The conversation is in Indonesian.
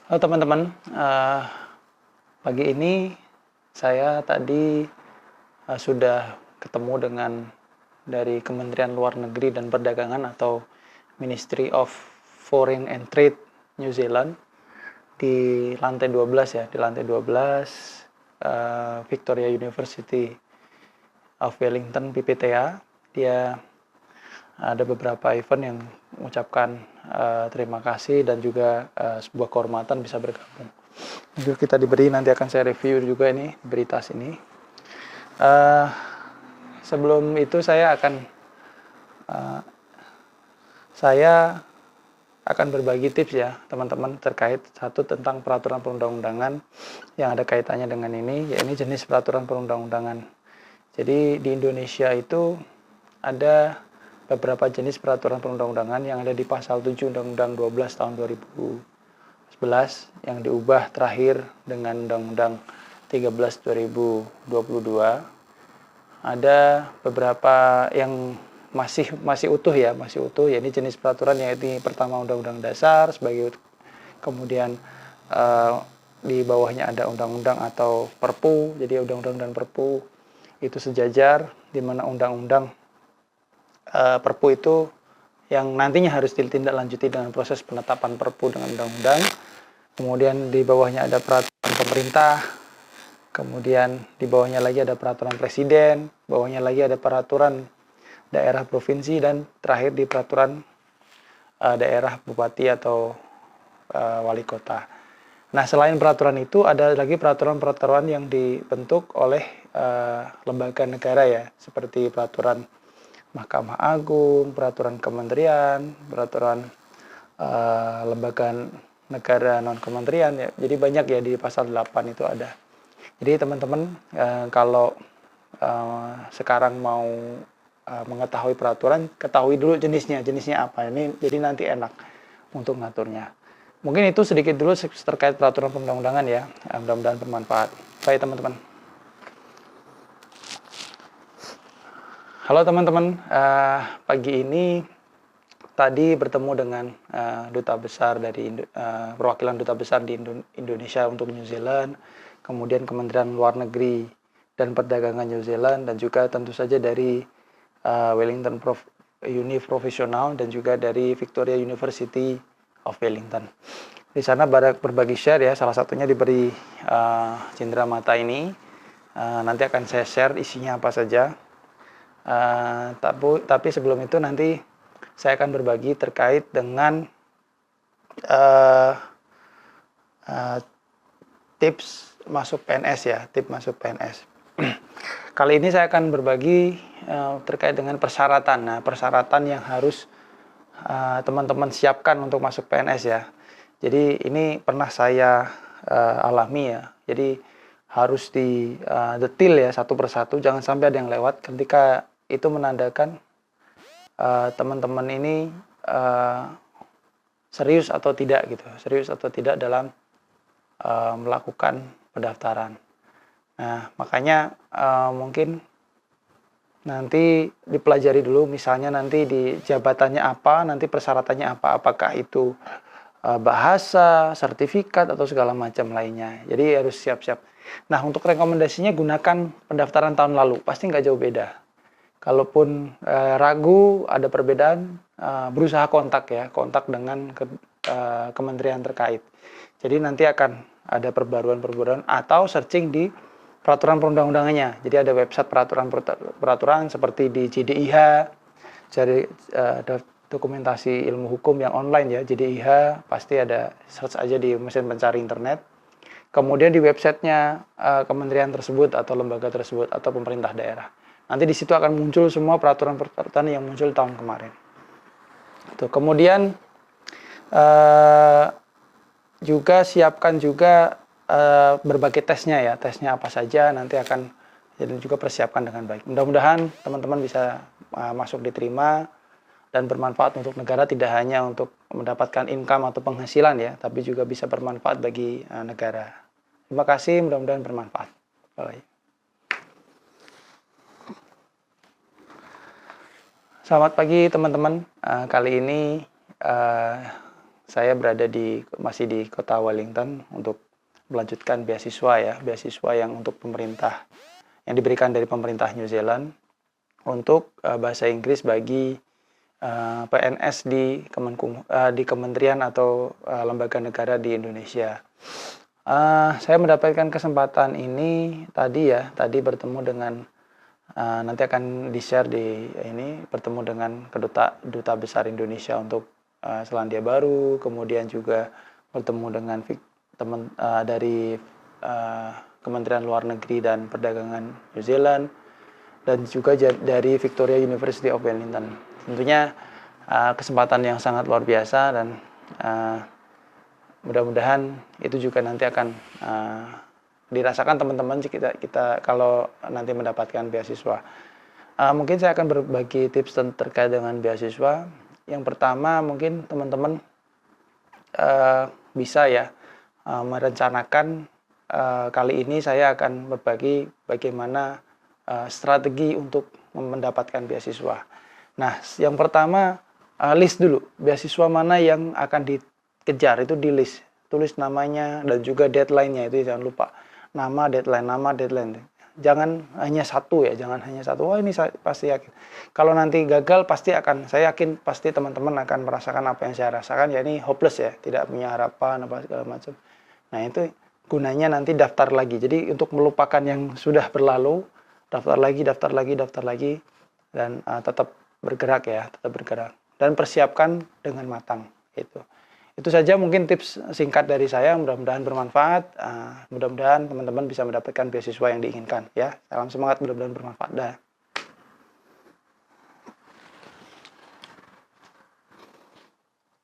Halo teman-teman, pagi ini saya tadi sudah ketemu dengan dari Kementerian Luar Negeri dan Perdagangan atau Ministry of Foreign and Trade New Zealand di lantai 12 ya, di lantai 12 Victoria University of Wellington PPTA. Dia ada beberapa event yang mengucapkan terima kasih dan juga sebuah kehormatan bisa bergabung. Juga kita diberi, nanti akan saya review juga ini berita sini. Sebelum itu saya akan berbagi tips ya teman-teman terkait satu tentang peraturan perundang-undangan yang ada kaitannya dengan ini, ya ini jenis peraturan perundang-undangan. Jadi di Indonesia itu ada beberapa jenis peraturan perundang-undangan yang ada di pasal 7 Undang-Undang 12 tahun 2011 yang diubah terakhir dengan Undang-Undang 13 2022. Ada beberapa yang masih utuh ya, ya ini jenis peraturan yaitu pertama Undang-Undang Dasar sebagai kemudian di bawahnya ada undang-undang atau perpu. Jadi undang-undang dan perpu itu sejajar, di mana undang-undang perpu itu yang nantinya harus ditindaklanjuti dengan proses penetapan perpu dengan undang-undang. Kemudian di bawahnya ada peraturan pemerintah, kemudian di bawahnya lagi ada peraturan presiden, bawahnya lagi ada peraturan daerah provinsi, dan terakhir di peraturan daerah bupati atau wali kota. Nah, selain peraturan itu ada lagi peraturan-peraturan yang dibentuk oleh lembaga negara ya, seperti peraturan Mahkamah Agung, peraturan kementerian, peraturan lembaga negara non-kementerian ya. Jadi banyak ya, di pasal 8 itu ada. Jadi teman-teman kalau sekarang mau mengetahui peraturan, ketahui dulu jenisnya apa. Ini jadi nanti enak untuk ngaturnya. Mungkin itu sedikit dulu terkait peraturan perundang-undangan ya. Mudah-mudahan bermanfaat. Baik teman-teman. Halo teman-teman, pagi ini tadi bertemu dengan duta besar dari perwakilan duta besar di Indonesia untuk New Zealand, kemudian Kementerian Luar Negeri dan Perdagangan New Zealand, dan juga tentu saja dari Wellington Uni Profesional dan juga dari Victoria University of Wellington. Di sana berbagi share ya, salah satunya diberi cindera mata ini. Nanti akan saya share isinya apa saja. Tapi sebelum itu nanti saya akan berbagi terkait dengan tips masuk PNS ya, tips masuk PNS. Kali ini saya akan berbagi terkait dengan persyaratan. Nah, persyaratan yang harus teman-teman siapkan untuk masuk PNS ya. Jadi ini pernah saya alami ya. Jadi harus di detail ya, satu persatu, jangan sampai ada yang lewat ketika itu menandakan teman-teman ini serius atau tidak dalam melakukan pendaftaran. Nah, makanya mungkin nanti dipelajari dulu, misalnya nanti di jabatannya apa, nanti persyaratannya apa, apakah itu bahasa, sertifikat, atau segala macam lainnya. Jadi harus siap-siap. Nah, untuk rekomendasinya gunakan pendaftaran tahun lalu, pasti nggak jauh beda. Kalaupun ragu, ada perbedaan, berusaha kontak dengan kementerian terkait. Jadi nanti akan ada perbaruan atau searching di peraturan perundang-undangannya. Jadi ada website peraturan seperti di JDIH, cari dokumentasi ilmu hukum yang online ya, JDIH, pasti ada, search aja di mesin pencari internet. Kemudian di websitenya kementerian tersebut atau lembaga tersebut atau pemerintah daerah. Nanti di situ akan muncul semua peraturan-peraturan yang muncul tahun kemarin. Tuh, kemudian juga siapkan juga berbagai tesnya ya, tesnya apa saja nanti akan, jadi juga persiapkan dengan baik. Mudah-mudahan teman-teman bisa masuk diterima dan bermanfaat untuk negara, tidak hanya untuk mendapatkan income atau penghasilan ya, tapi juga bisa bermanfaat bagi negara. Terima kasih, mudah-mudahan bermanfaat. Bye. Selamat pagi teman-teman. Kali ini saya masih di kota Wellington untuk melanjutkan beasiswa ya, beasiswa yang untuk pemerintah, yang diberikan dari pemerintah New Zealand untuk bahasa Inggris bagi PNS di kementerian atau lembaga negara di Indonesia. Saya mendapatkan kesempatan ini tadi bertemu dengan nanti akan di-share bertemu dengan duta besar Indonesia untuk Selandia Baru, kemudian juga bertemu dengan teman dari Kementerian Luar Negeri dan Perdagangan New Zealand, dan juga dari Victoria University of Wellington. Tentunya kesempatan yang sangat luar biasa, dan mudah-mudahan itu juga nanti akan dirasakan teman-teman kita kalau nanti mendapatkan beasiswa. Mungkin saya akan berbagi tips terkait dengan beasiswa. Yang pertama, mungkin teman-teman bisa ya merencanakan, kali ini saya akan berbagi bagaimana strategi untuk mendapatkan beasiswa. Nah, yang pertama, list dulu beasiswa mana yang akan dikejar, itu di list, tulis namanya dan juga deadline-nya, itu jangan lupa, nama, deadline. Jangan hanya satu ya, wah ini saya pasti yakin, kalau nanti gagal saya yakin pasti teman-teman akan merasakan apa yang saya rasakan, ya ini hopeless ya, tidak punya harapan apa segala macam. Nah, itu gunanya nanti daftar lagi, jadi untuk melupakan yang sudah berlalu, daftar lagi, dan tetap bergerak dan persiapkan dengan matang. Itu saja mungkin tips singkat dari saya, mudah-mudahan bermanfaat, mudah-mudahan teman-teman bisa mendapatkan beasiswa yang diinginkan ya. Salam semangat, mudah-mudahan bermanfaat. Dah.